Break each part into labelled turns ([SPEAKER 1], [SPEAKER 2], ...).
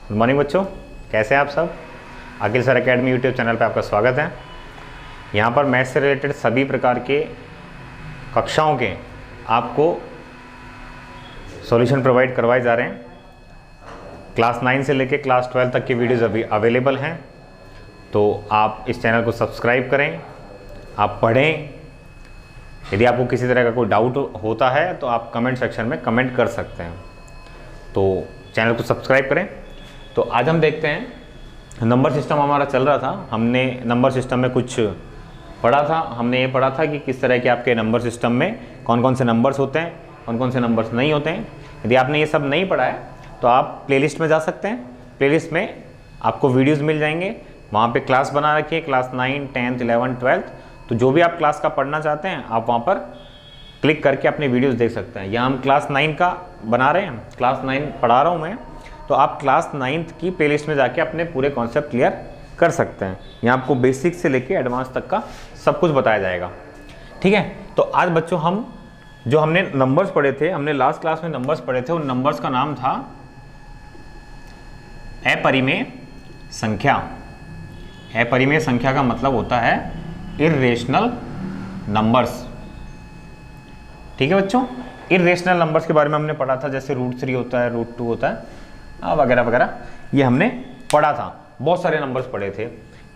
[SPEAKER 1] Good morning बच्चों, कैसे हैं आप सब। अखिल सर एकेडमी यूट्यूब चैनल पे आपका स्वागत है। यहाँ पर मैथ्स से रिलेटेड सभी प्रकार के कक्षाओं के आपको सॉल्यूशन प्रोवाइड करवाए जा रहे हैं। क्लास 9 से लेकर क्लास 12 तक की वीडियोज़ अभी अवेलेबल हैं, तो आप इस चैनल को सब्सक्राइब करें, आप पढ़ें। यदि आपको किसी तरह का कोई डाउट होता है तो आप कमेंट सेक्शन में कमेंट कर सकते हैं, तो चैनल को सब्सक्राइब करें। तो आज हम देखते हैं, नंबर सिस्टम हमारा चल रहा था। हमने नंबर सिस्टम में कुछ पढ़ा था। हमने ये पढ़ा था कि किस तरह के आपके नंबर सिस्टम में कौन कौन से नंबर्स होते हैं, कौन कौन से नंबर्स नहीं होते हैं। यदि आपने ये सब नहीं पढ़ा है तो आप प्लेलिस्ट में जा सकते हैं। प्लेलिस्ट में आपको वीडियोज़ मिल जाएंगे, वहाँ पर क्लास बना रखी है, क्लास 9, 10th, 11th, 12th। तो जो भी आप क्लास का पढ़ना चाहते हैं आप वहाँ पर क्लिक करके अपने वीडियोस देख सकते हैं। यहाँ हम क्लास 9 का बना रहे हैं, क्लास 9 पढ़ा रहा हूँ मैं, तो आप क्लास 9th की प्लेलिस्ट में जाके अपने पूरे कॉन्सेप्ट क्लियर कर सकते हैं। यहाँ आपको बेसिक से लेके एडवांस तक का सब कुछ बताया जाएगा, ठीक है। तो आज बच्चों हमने नंबर्स पढ़े थे, हमने लास्ट क्लास में नंबर्स पढ़े थे। उन नंबर्स का नाम था अपरिमेय संख्या। अपरिमेय संख्या का मतलब होता है इर्रेशनल नंबर्स, ठीक है बच्चों। इर्रेशनल नंबर्स के बारे में हमने पढ़ा था, जैसे √3 होता है, √2 होता है, वगैरह वगैरह, ये हमने पढ़ा था। बहुत सारे नंबर्स पढ़े थे,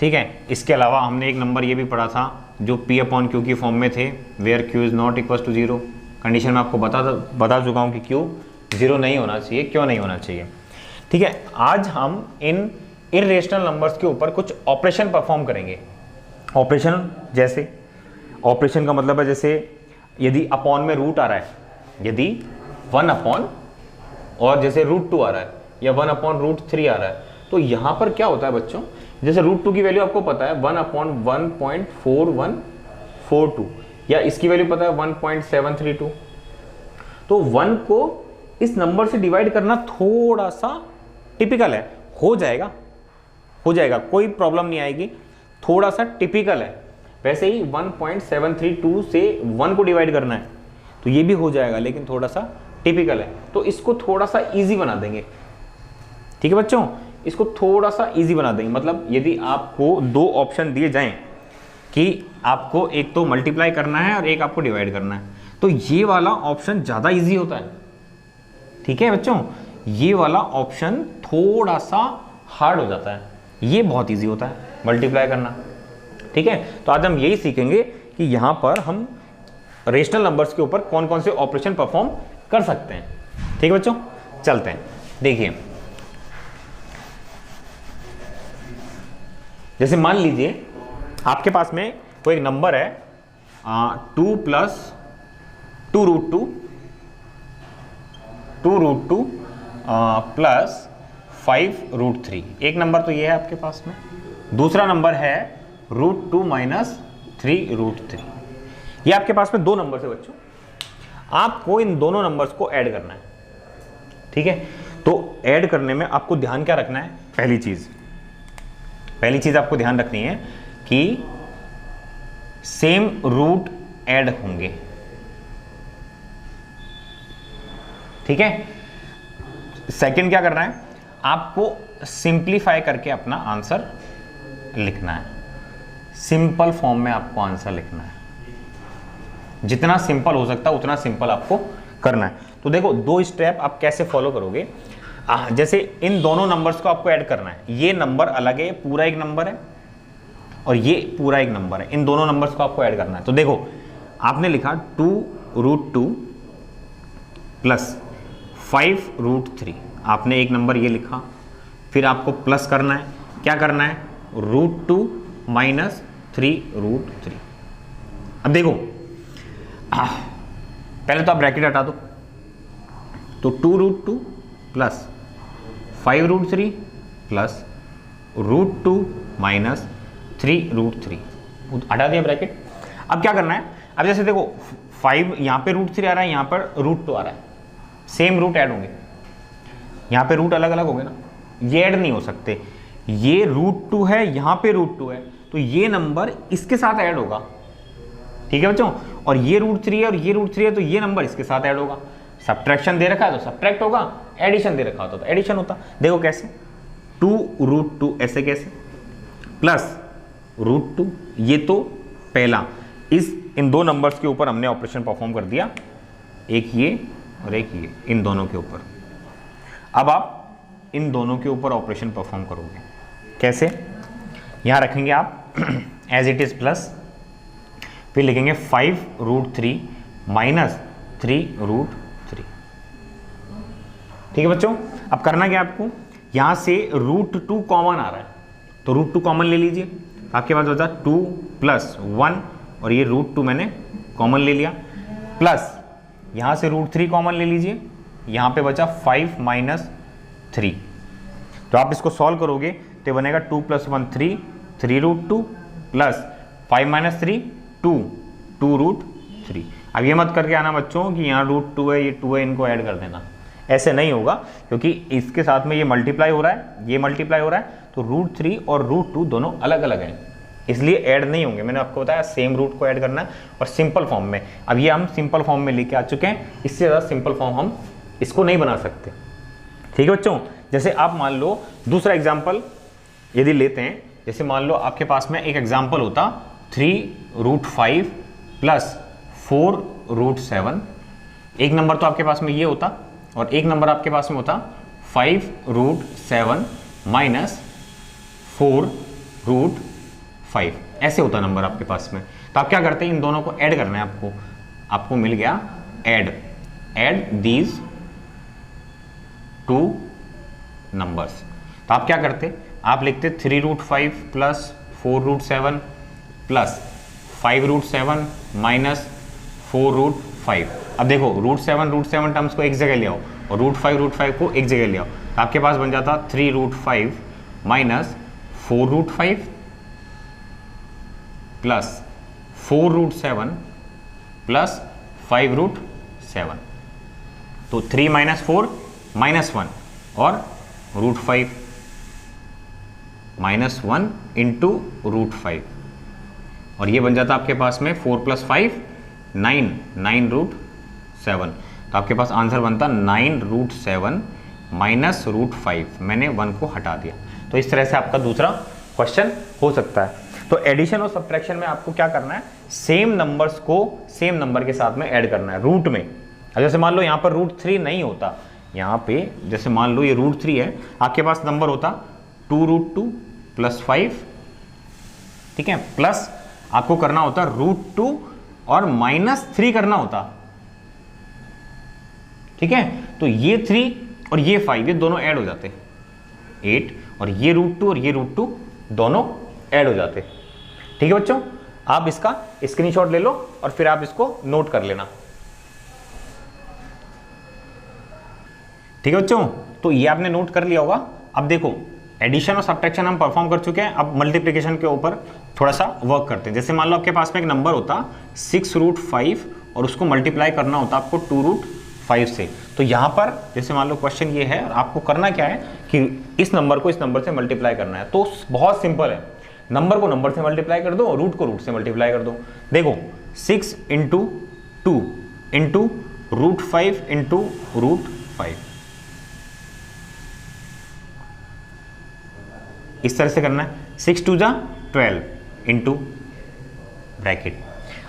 [SPEAKER 1] ठीक है। इसके अलावा हमने एक नंबर ये भी पढ़ा था जो P/Q की फॉर्म में थे, where Q is not equal to 0। Condition में आपको बता चुका हूँ कि Q 0 नहीं होना चाहिए, क्यों नहीं होना चाहिए, ठीक है। आज हम इन इर्रेशनल नंबर्स के ऊपर कुछ ऑपरेशन परफॉर्म करेंगे। ऑपरेशन जैसे, ऑपरेशन का मतलब है जैसे यदि अपॉन में रूट आ रहा है, यदि 1/, और जैसे √2 आ रहा है या 1/√3 आ रहा है, तो यहाँ पर क्या होता है बच्चों, जैसे √2 की वैल्यू आपको पता है 1/1.4142, या इसकी वैल्यू पता है 1.732। तो 1 को इस नंबर से डिवाइड करना थोड़ा सा टिपिकल है, हो जाएगा, कोई प्रॉब्लम नहीं आएगी, थोड़ा सा टिपिकल है। वैसे ही 1.732 से 1 को डिवाइड करना है तो ये भी हो जाएगा, लेकिन थोड़ा सा टिपिकल है, तो इसको थोड़ा सा इजी बना देंगे, ठीक है बच्चों। इसको थोड़ा सा इजी बना देंगे, मतलब यदि आपको दो ऑप्शन दिए जाएं कि आपको एक तो मल्टीप्लाई करना है और एक आपको डिवाइड करना है, तो ये वाला ऑप्शन ज़्यादा इजी होता है, ठीक है बच्चों। ये वाला ऑप्शन थोड़ा सा हार्ड हो जाता है, ये बहुत ईजी होता है मल्टीप्लाई करना, ठीक है। तो आज हम यही सीखेंगे कि यहाँ पर हम रेशनल नंबर्स के ऊपर कौन कौन से ऑपरेशन परफॉर्म कर सकते हैं, ठीक है बच्चों। चलते हैं, देखिए, जैसे मान लीजिए आपके पास में कोई एक नंबर है 2 + 2√2 प्लस 5√3। एक नंबर तो ये है आपके पास में, दूसरा नंबर है √2 - 3√3। ये आपके पास में दो नंबर है बच्चों, आपको इन दोनों नंबर्स को ऐड करना है, ठीक है। तो ऐड करने में आपको ध्यान क्या रखना है, पहली चीज आपको ध्यान रखनी है कि सेम रूट ऐड होंगे, ठीक है। सेकंड क्या करना है, आपको सिंप्लीफाई करके अपना आंसर लिखना है। सिंपल फॉर्म में आपको आंसर लिखना है, जितना सिंपल हो सकता है उतना सिंपल आपको करना है। तो देखो, दो स्टेप आप कैसे फॉलो करोगे। जैसे इन दोनों नंबर्स को आपको ऐड करना है, ये नंबर अलग है, पूरा एक नंबर है, और ये पूरा एक नंबर है, इन दोनों नंबर्स को आपको ऐड करना है। तो देखो, आपने लिखा 2√2 प्लस 5√3, आपने एक नंबर ये लिखा, फिर आपको प्लस करना है, क्या करना है, √2 - 3√3। अब देखो, पहले तो आप ब्रैकेट हटा दो, तो 2√2 प्लस 5√3 प्लस √2 - 3√3, हटा दिया ब्रैकेट। अब क्या करना है, अब जैसे देखो 5 यहाँ पे √3 आ रहा है, यहाँ पर √2 आ रहा है, सेम रूट ऐड होंगे, यहाँ पे रूट अलग अलग हो गए ना, ये ऐड नहीं हो सकते। ये √2 है, यहाँ पे √2 है, तो ये नंबर इसके साथ ऐड होगा, ठीक है बच्चों। और ये √3 है और ये √3 है, तो ये नंबर इसके साथ ऐड होगा। सब्ट्रैक्शन दे रखा है तो सब्ट्रैक्ट होगा, एडिशन दे रखा होता तो एडिशन होता। देखो कैसे, 2√2 ऐसे कैसे, प्लस √2, ये तो पहला, इन दो नंबर्स के ऊपर हमने ऑपरेशन परफॉर्म कर दिया, एक ये और एक ये, इन दोनों के ऊपर। अब आप इन दोनों के ऊपर ऑपरेशन परफॉर्म करोगे कैसे, यहां रखेंगे आप एज इट इज प्लस, फिर लिखेंगे 5√3 माइनस 3√3। ठीक है बच्चों, अब करना क्या आपको, यहां से √2 कॉमन आ रहा है तो √2 कॉमन ले लीजिए, आपके पास बचा 2 + 1 और ये √2 मैंने कॉमन ले लिया, प्लस यहां से √3 कॉमन ले लीजिए, यहां पे बचा 5 - 3। तो आप इसको सॉल्व करोगे तो बनेगा 2 + 1 3, 3√2 प्लस 5 - 3 2, 2√3। अब ये मत करके आना बच्चों कि यहाँ √2 है, ये 2 है, इनको ऐड कर देना, ऐसे नहीं होगा, क्योंकि इसके साथ में ये मल्टीप्लाई हो रहा है, ये मल्टीप्लाई हो रहा है, तो √3 और √2 दोनों अलग अलग हैं, इसलिए ऐड नहीं होंगे। मैंने आपको बताया सेम रूट को ऐड करना है और सिंपल फॉर्म में। अब ये हम सिंपल फॉर्म में लेके आ चुके हैं, इससे ज़्यादा सिंपल फॉर्म हम इसको नहीं बना सकते। ठीक है बच्चों, जैसे आप मान लो दूसरा एग्जाम्पल यदि लेते हैं, जैसे मान लो आपके पास में एक एग्जाम्पल होता 3√5 प्लस 4√7, एक नंबर तो आपके पास में ये होता और एक नंबर आपके पास में होता 5√7 माइनस 4√5, ऐसे होता नंबर आपके पास में। तो आप क्या करते हैं, इन दोनों को ऐड करना है आपको मिल गया ऐड दीज टू नंबर्स। तो आप क्या करते, आप लिखते 3√5 प्लस 4√7 प्लस 5√7 माइनस 4√5। अब देखो √7 टर्म्स को एक जगह ले आओ और √5 को एक जगह ले आओ, तो आपके पास बन जाता 3√5 माइनस 4√5 प्लस 4√7 प्लस 5√7। तो 3 - 4 -1 और √5 -1 इंटू √5, और ये बन जाता आपके पास में 4 + 5 9√7। तो आपके पास आंसर बनता 9√7 माइनस √5, मैंने 1 को हटा दिया। तो इस तरह से आपका दूसरा क्वेश्चन हो सकता है। तो एडिशन और सब्ट्रैक्शन में आपको क्या करना है, सेम नंबर्स को सेम नंबर के साथ में ऐड करना है रूट में। जैसे मान लो यहाँ पर √3 नहीं होता, यहाँ पे जैसे मान लो ये √3 है, आपके पास नंबर होता 2√2 प्लस 5, ठीक है, प्लस आपको करना होता √2 और -3 करना होता, ठीक है। तो ये 3 और ये 5 ये दोनों ऐड हो जाते 8, और ये √2 और ये √2 दोनों ऐड हो जाते। ठीक है बच्चों, आप इसका स्क्रीनशॉट ले लो और फिर आप इसको नोट कर लेना। ठीक है बच्चों, तो ये आपने नोट कर लिया होगा। अब देखो एडिशन और सब्ट्रैक्शन हम परफॉर्म कर चुके हैं, अब मल्टीप्लिकेशन के ऊपर थोड़ा सा वर्क करते हैं। जैसे मान लो आपके पास में एक नंबर होता 6√5 और उसको मल्टीप्लाई करना होता आपको 2√5 से। तो यहाँ पर जैसे मान लो क्वेश्चन ये है, और आपको करना क्या है कि इस नंबर को इस नंबर से मल्टीप्लाई करना है। तो बहुत सिंपल है, नंबर को नंबर से मल्टीप्लाई कर दो, रूट को रूट से मल्टीप्लाई कर दो। देखो 6 × 2 × √5 × √5, इस तरह से करना है। 6 × 2 = 12 इंटू ब्रैकेट।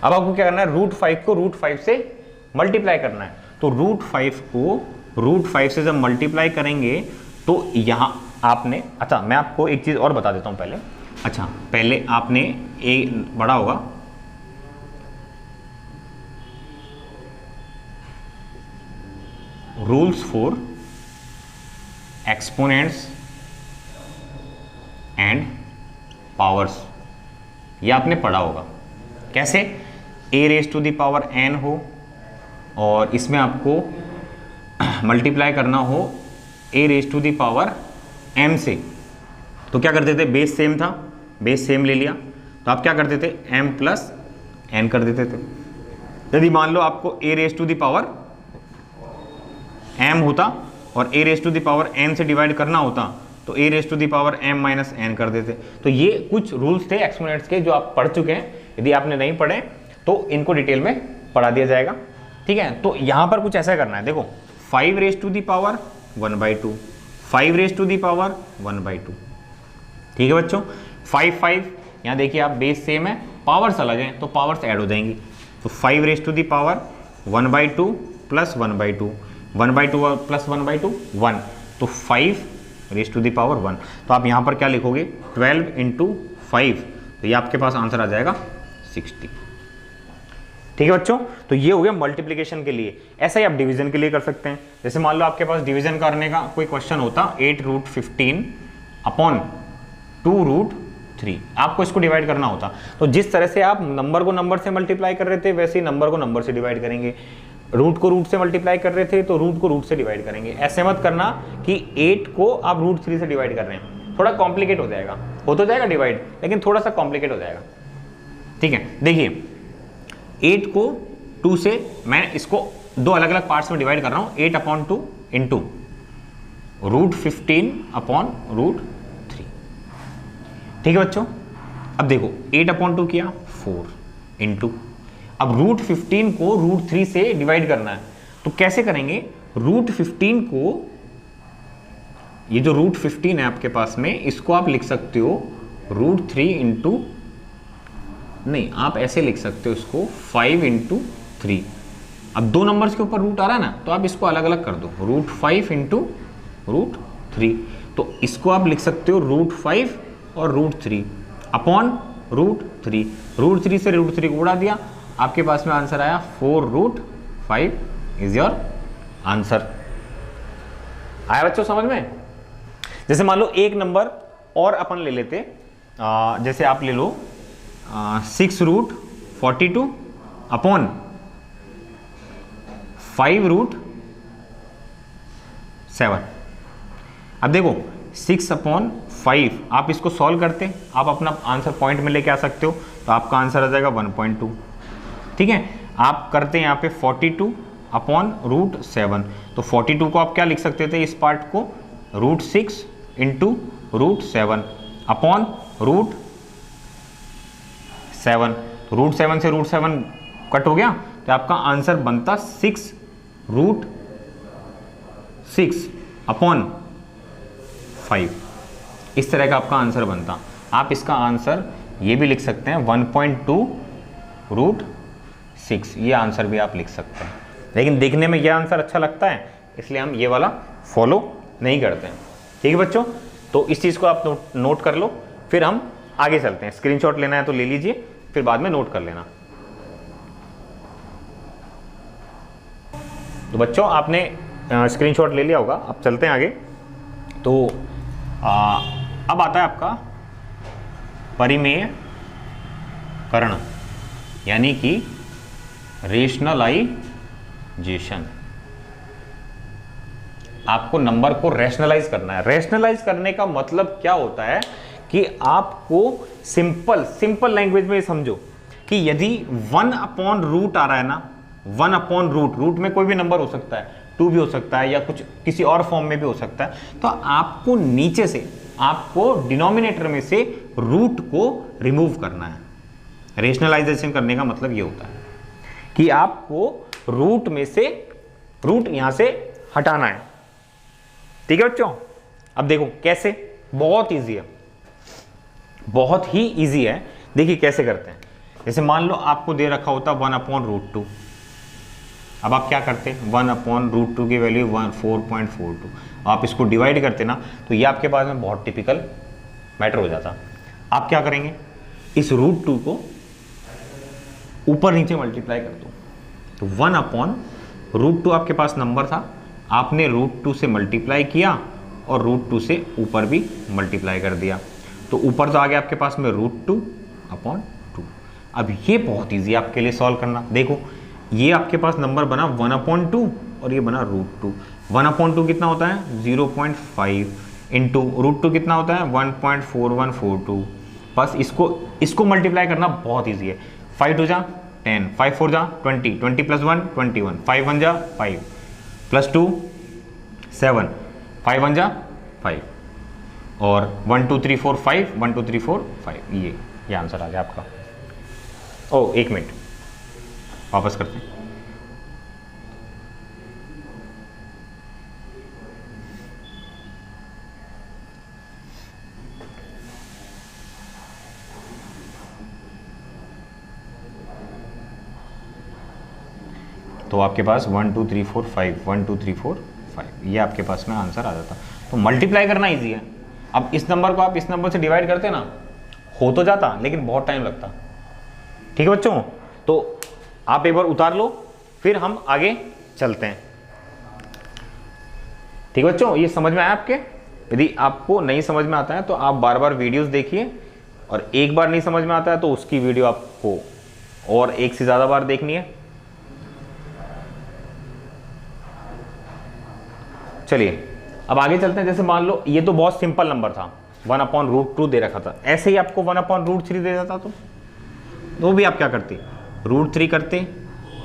[SPEAKER 1] अब आपको क्या करना है, √5 को √5 से मल्टीप्लाई करना है। तो √5 को √5 से जब मल्टीप्लाई करेंगे तो यहां आपने, अच्छा मैं आपको एक चीज और बता देता हूं पहले। अच्छा पहले आपने ए बड़ा होगा, rules for exponents and powers, ये आपने पढ़ा होगा। कैसे, a⁴n हो और इसमें आपको मल्टीप्लाई करना हो a⁴m से, तो क्या करते थे, बेस सेम था, बेस सेम ले लिया, तो आप क्या करते थे m + n कर देते थे। यदि मान लो आपको a⁴m होता और a⁴n से डिवाइड करना होता तो a⁴m - n कर देते। तो ये कुछ रूल्स थे एक्सपोनेंट्स के जो आप पढ़ चुके हैं, यदि आपने नहीं पढ़े तो इनको डिटेल में पढ़ा दिया जाएगा। ठीक है, तो यहाँ पर कुछ ऐसा करना है। देखो 5⁴1/2, 5 रेज टू दी पावर 1/2। ठीक है बच्चों, 5 5, यहाँ देखिए आप बेस सेम है, पावर्स अलग हैं तो पावर्स ऐड हो जाएंगी। तो 5 raise to the power 1/2 plus 1/2, 1/2 plus 1/2 1, तो 5 रेज टू दी पावर 1। तो आप यहाँ पर क्या लिखोगे, 12 × 5, तो ये आपके पास आंसर आ जाएगा 60। ठीक है बच्चों, तो ये हो गया मल्टीप्लिकेशन के लिए। ऐसा ही आप डिवीजन के लिए कर सकते हैं। जैसे मान लो आपके पास डिवीजन करने का कोई क्वेश्चन होता 8√15 अपॉन 2√3, आपको इसको डिवाइड करना होता, तो जिस तरह से आप नंबर को नंबर से मल्टीप्लाई कर रहे थे वैसे ही नंबर को नंबर से डिवाइड करेंगे। रूट को रूट से मल्टीप्लाई कर रहे थे तो रूट को रूट से डिवाइड करेंगे। ऐसे मत करना कि 8 को आप √3 से डिवाइड कर रहे हैं, थोड़ा कॉम्प्लिकेट हो जाएगा। हो तो जाएगा डिवाइड, लेकिन थोड़ा सा कॉम्प्लिकेट हो जाएगा। ठीक है, देखिए 8 को 2 से, मैं इसको दो अलग अलग पार्ट्स में डिवाइड कर रहा हूँ, 8/2 इंटू √15 अपॉन √3। ठीक है बच्चों, अब देखो 8/2 किया 4 इंटू, अब √15 को √3 से डिवाइड करना है, तो कैसे करेंगे, √15 को, ये जो √15 है आपके पास में, इसको आप लिख सकते हो √3 इंटू, नहीं आप ऐसे लिख सकते हो इसको 5 × 3। अब दो नंबर्स के ऊपर रूट आ रहा है ना, तो आप इसको अलग अलग कर दो, √5 × √3, तो इसको आप लिख सकते हो √5 और √3 अपॉन √3, √3 से √3 को उड़ा दिया, आपके पास में आंसर आया 4√5 इज योर आंसर। आया बच्चों समझ में? जैसे मान लो एक नंबर और अपन ले लेते, जैसे आप ले लो 6√42 अपॉन 5√7। अब देखो 6/5, आप इसको सॉल्व करते, आप अपना आंसर पॉइंट में लेके आ सकते हो, तो आपका आंसर आ जाएगा 1.2। ठीक है, आप करते हैं यहाँ पे 42 अपॉन √7, तो 42 को आप क्या लिख सकते थे, इस पार्ट को √6 इंटू √7 अपॉन √7, √7 से √7 कट हो गया, तो आपका आंसर बनता 6√6 अपॉन 5। इस तरह का आपका आंसर बनता। आप इसका आंसर ये भी लिख सकते हैं 1.2√6, ये आंसर भी आप लिख सकते हैं, लेकिन देखने में यह आंसर अच्छा लगता है इसलिए हम ये वाला फॉलो नहीं करते हैं। ठीक है बच्चों, तो इस चीज़ को आप नोट कर लो, फिर हम आगे चलते हैं। स्क्रीनशॉट लेना है तो ले लीजिए, फिर बाद में नोट कर लेना। तो बच्चों आपने स्क्रीनशॉट ले लिया होगा, अब चलते हैं आगे। तो अब आता है आपका परिमेयकरण, यानी कि रेशनलाइजेशन। आपको नंबर को रैशनलाइज करना है। रैशनलाइज करने का मतलब क्या होता है कि आपको सिंपल लैंग्वेज में समझो कि यदि 1/रूट आ रहा है ना, 1/रूट, रूट में कोई भी नंबर हो सकता है, 2 भी हो सकता है या कुछ किसी और फॉर्म में भी हो सकता है, तो आपको नीचे से, आपको डिनोमिनेटर में से रूट को रिमूव करना है। रेशनलाइजेशन करने का मतलब ये होता है कि आपको रूट में से रूट यहां से हटाना है। ठीक है बच्चों, अब देखो कैसे, बहुत इजी है, बहुत ही इजी है। देखिए कैसे करते हैं। जैसे मान लो आपको दे रखा होता 1/√2, अब आप क्या करते, 1/√2 की वैल्यू 4.42, आप इसको डिवाइड करते ना, तो ये आपके पास में बहुत टिपिकल मैटर हो जाता। आप क्या करेंगे, इस √2 को ऊपर नीचे मल्टीप्लाई कर दो, तो 1/√2 आपके पास नंबर था, आपने √2 से मल्टीप्लाई किया और √2 से ऊपर भी मल्टीप्लाई कर दिया, तो ऊपर तो आ गया आपके पास में √2/2। अब ये बहुत ईजी आपके लिए सॉल्व करना। देखो ये आपके पास नंबर बना 1/2 और ये बना √2। 1/2 कितना होता है 0.5 इंटू √2 कितना होता है 1.4142। बस इसको मल्टीप्लाई करना बहुत ईजी है। 5 2 जा 10, 5 4 जा 20, 20 + 1 21, 5 1 जा 5 + 2 7, 5 1 जा 5 और 1 2 3 4 5, 1 2 3 4 5, ये आंसर आ गया आपका। ओ एक मिनट वापस करते हैं। तो आपके पास 1 2 3 4 5 1 2 3 4 5 ये आपके पास में आंसर आ जाता। तो मल्टीप्लाई करना ईजी है। अब इस नंबर को आप इस नंबर से डिवाइड करते ना, हो तो जाता लेकिन बहुत टाइम लगता। ठीक है बच्चों, तो आप एक बार उतार लो, फिर हम आगे चलते हैं। ठीक है बच्चों, ये समझ में आया आपके? यदि आपको नहीं समझ में आता है तो आप बार बार वीडियोस देखिए, और एक बार नहीं समझ में आता है तो उसकी वीडियो आपको और एक से ज़्यादा बार देखनी है। चलिए अब आगे चलते हैं। जैसे मान लो ये तो बहुत सिंपल नंबर था, 1/√2 दे रखा था, ऐसे ही आपको 1/√3 दे देता तो वो भी आप क्या करते, √3 करते,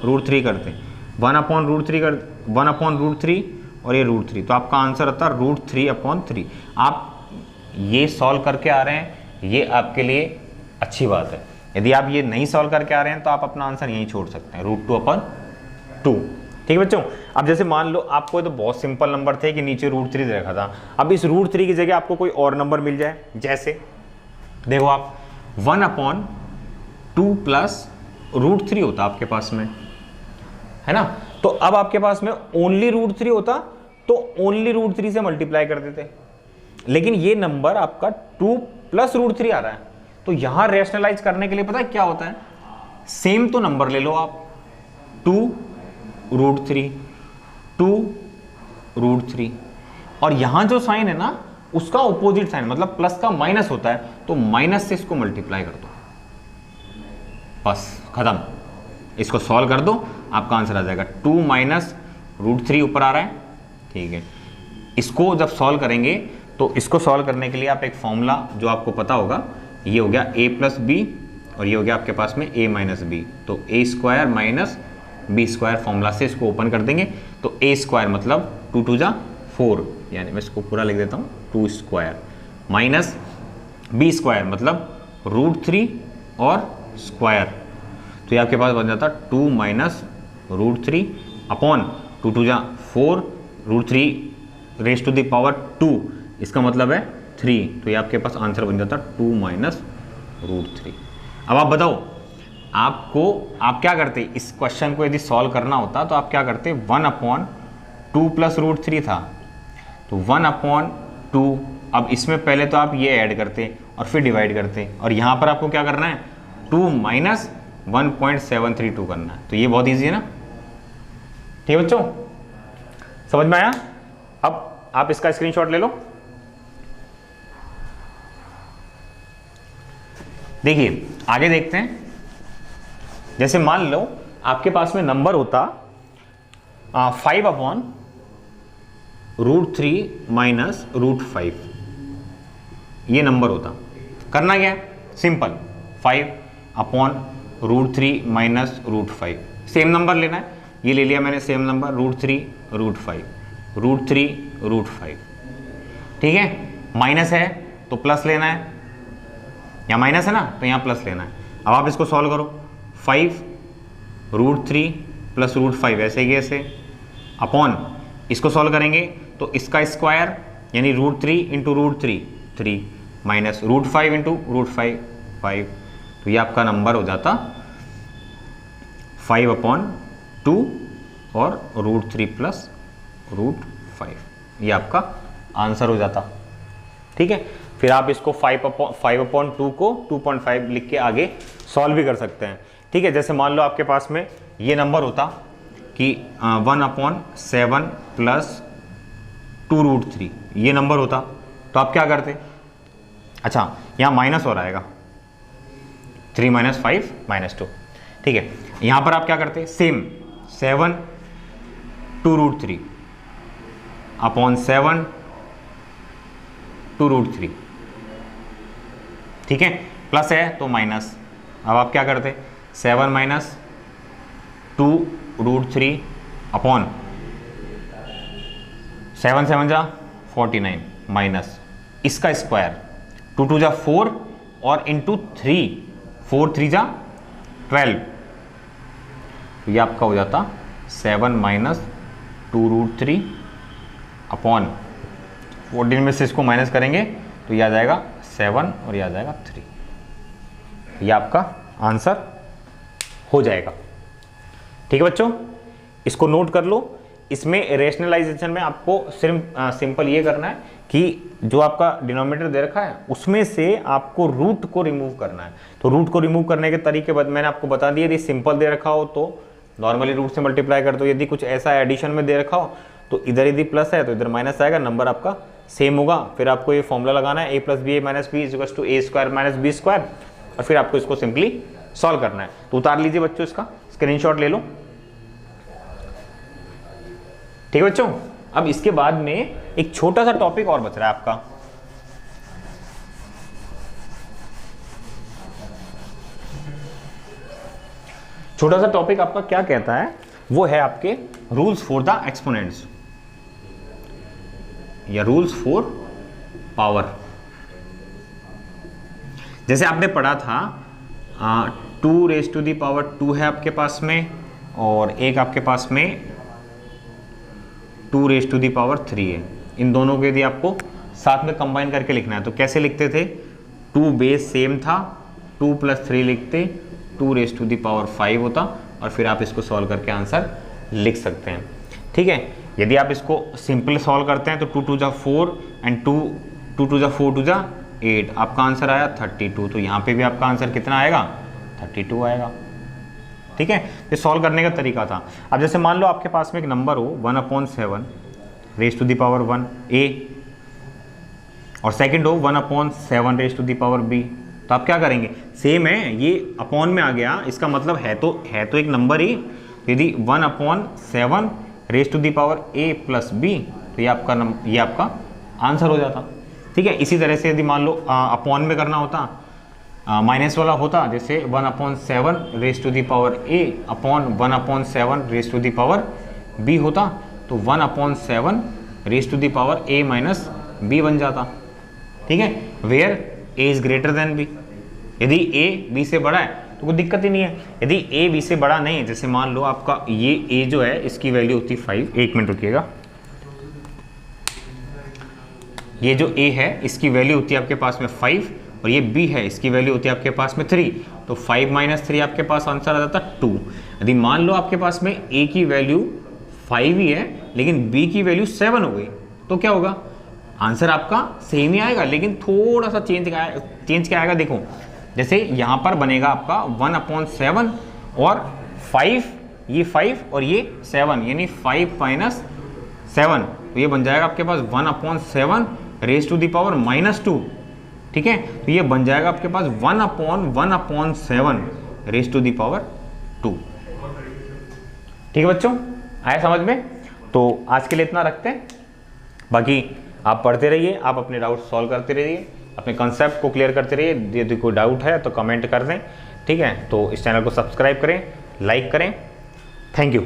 [SPEAKER 1] √3 करते, 1/√3 कर 1/√3 और ये √3, तो आपका आंसर आता है √3/3। आप ये सॉल्व करके आ रहे हैं, ये आपके लिए अच्छी बात है। यदि आप ये नहीं सॉल्व करके आ रहे हैं तो आप अपना आंसर यहीं छोड़ सकते हैं, √2/2। ठीक है बच्चों, अब जैसे मान लो आपको तो बहुत सिंपल नंबर थे कि नीचे √3 दे रखा था, अब इस √3 की जगह आपको कोई और नंबर मिल जाए, जैसे देखो आप 1/2 प्लस √3 होता आपके पास में, है ना। तो अब आपके पास में ओनली √3 होता तो ओनली √3 से मल्टीप्लाई कर देते, लेकिन ये नंबर आपका 2 प्लस √3 आ रहा है। तो यहां रेशनलाइज करने के लिए पता है क्या होता है, सेम तो नंबर ले लो आप, 2√3 2√3, और यहां जो साइन है ना उसका ऑपोजिट साइन, मतलब प्लस का माइनस होता है, तो माइनस से इसको मल्टीप्लाई कर दो, बस खत्म। इसको सॉल्व कर दो, आपका आंसर आ जाएगा 2 माइनस √3 ऊपर आ रहा है। ठीक है, इसको जब सॉल्व करेंगे तो इसको सॉल्व करने के लिए आप एक फॉर्मूला जो आपको पता होगा, ये हो गया a प्लस बी और ये हो गया आपके पास में a माइनस बी, तो a square minus B square formula से इसको ओपन कर देंगे। तो a स्क्वायर मतलब 2 2 जा 4, यानी मैं इसको पूरा लिख देता हूँ 2 स्क्वायर, माइनस बी स्क्वायर मतलब √3 और स्क्वायर, तो ये आपके पास बन जाता 2 माइनस √3 अपॉन 2 2 जा 4, √3 रेज टू द पावर 2, इसका मतलब है 3, तो ये आपके पास आंसर बन जाता 2 माइनस √3। अब आप बताओ, आप क्या करते, इस क्वेश्चन को यदि सॉल्व करना होता तो आप क्या करते, 1/2 प्लस √3 था, तो 1/2, अब इसमें पहले तो आप ये ऐड करते और फिर डिवाइड करते, और यहाँ पर आपको क्या करना है 2 माइनस 1.732 करना है, तो ये बहुत ईजी है ना। ठीक है बच्चों, समझ में आया? अब आप इसका स्क्रीनशॉट ले लो। देखिए आगे देखते हैं। जैसे मान लो आपके पास में नंबर होता 5/√3 माइनस √5, ये नंबर होता। करना क्या है, सिंपल, 5/√3 माइनस √5, सेम नंबर लेना है, ये ले लिया मैंने सेम नंबर, √3 √5 √3 √5। ठीक है, माइनस है तो प्लस लेना है, यहाँ माइनस है ना तो यहाँ प्लस लेना है। अब आप इसको सॉल्व करो, 5√3 प्लस √5 ऐसे ही ऐसे, अपॉन इसको सॉल्व करेंगे तो इसका स्क्वायर यानी √3 इंटू √3 3 माइनस √5 इंटू √5 5, तो ये आपका नंबर हो जाता 5/2 और √3 प्लस √5, ये आपका आंसर हो जाता। ठीक है, फिर आप इसको 5/2 को 2.5 लिख के आगे सॉल्व भी कर सकते हैं। ठीक है, जैसे मान लो आपके पास में ये नंबर होता कि 1/7 प्लस 2√3, ये नंबर होता, तो आप क्या करते, अच्छा यहाँ माइनस हो आएगा 3 माइनस 5 माइनस 2। ठीक है, यहाँ पर आप क्या करते, सेम 7 2√3 अपॉन 7 2√3। ठीक है, प्लस है तो माइनस, अब आप क्या करते, 7 माइनस 2√3 अपॉन 7 7 जा 49 माइनस इसका स्क्वायर 2 2 जा 4 और इंटू 3 4 3 जा 12, तो ये आपका हो जाता 7 माइनस 2√3 अपॉन 14 में से इसको माइनस करेंगे तो ये आ जाएगा 7 और ये आ जाएगा 3, ये आपका आंसर हो जाएगा। ठीक है बच्चों, इसको नोट कर लो। इसमें रेशनलाइजेशन में आपको सिर्फ सिंपल ये करना है कि जो आपका डिनोमिनेटर दे रखा है उसमें से आपको रूट को रिमूव करना है। तो रूट को रिमूव करने के तरीके मैंने आपको बता दिए। यदि सिंपल दे रखा हो तो नॉर्मली रूट से मल्टीप्लाई कर दो। यदि कुछ ऐसा एडिशन में दे रखा हो तो इधर यदि प्लस है तो इधर माइनस आएगा, नंबर आपका सेम होगा। फिर आपको ये फॉर्मूला लगाना है a + b - b = a² - b², और फिर आपको इसको सिंपली सॉल्व करना है। तो उतार लीजिए बच्चों, इसका स्क्रीनशॉट ले लो। ठीक है बच्चों, अब इसके बाद में एक छोटा सा टॉपिक और बच रहा है आपका। छोटा सा टॉपिक आपका क्या कहता है, वो है आपके रूल्स फॉर द एक्सपोनेंट्स या रूल्स फॉर पावर। जैसे आपने पढ़ा था 2⁻² है आपके पास में, और एक आपके पास में 2⁻³ है। इन दोनों के यदि आपको साथ में कंबाइन करके लिखना है तो कैसे लिखते थे? 2 बेस सेम था, 2 + 3 लिखते, 2⁻5 होता, और फिर आप इसको सॉल्व करके आंसर लिख सकते हैं। ठीक है, यदि आप इसको सिंपल सॉल्व करते हैं तो 2 × 2 = 4 एंड 2 × 4 = 8, आपका आंसर आया 32। तो यहाँ पे भी आपका आंसर कितना आएगा? 32 आएगा। ठीक है, ये सॉल्व करने का तरीका था। अब जैसे मान लो आपके पास में एक नंबर हो 1/7 a, और सेकंड हो 1/7 तो आप क्या करेंगे? सेम है, ये अपॉन में आ गया, इसका मतलब है तो एक नंबर ही। यदि 1/7 a + b, तो ये आपका आंसर हो जाता। ठीक है, इसी तरह से यदि मान लो अपॉन में करना होता, माइनस वाला होता, जैसे 1/7 a अपॉन 1/7 b होता, तो 1/7 a - b बन जाता। ठीक है, where a is greater than b। यदि a b से बड़ा है तो कोई दिक्कत ही नहीं है। यदि a b से बड़ा नहीं है, जैसे मान लो आपका ये a जो है इसकी वैल्यू होती 5, 1 मिनट रुकिएगा, ये जो a है इसकी वैल्यू होती है आपके पास में 5, और ये b है इसकी वैल्यू होती है आपके पास में 3, तो 5 - 3 आपके पास आंसर आ जाता 2। यदि मान लो आपके पास में a की वैल्यू 5 ही है लेकिन b की वैल्यू 7 हो गई, तो क्या होगा? आंसर आपका सेम ही आएगा, लेकिन थोड़ा सा चेंज क्या आएगा? देखो, जैसे यहाँ पर बनेगा आपका 1/7 और 5, ये 5 और ये 7, यानी 5 - 7, तो ये बन जाएगा आपके पास 1/7 (2). ठीक है, तो ये बन जाएगा आपके पास 1/1/7 (2). ठीक है बच्चों, आया समझ में? तो आज के लिए इतना रखते हैं, बाकी आप पढ़ते रहिए, आप अपने डाउट सॉल्व करते रहिए, अपने कंसेप्ट को क्लियर करते रहिए। यदि कोई डाउट है तो कमेंट कर दें। ठीक है, तो इस चैनल को सब्सक्राइब करें, लाइक करें। Thank you.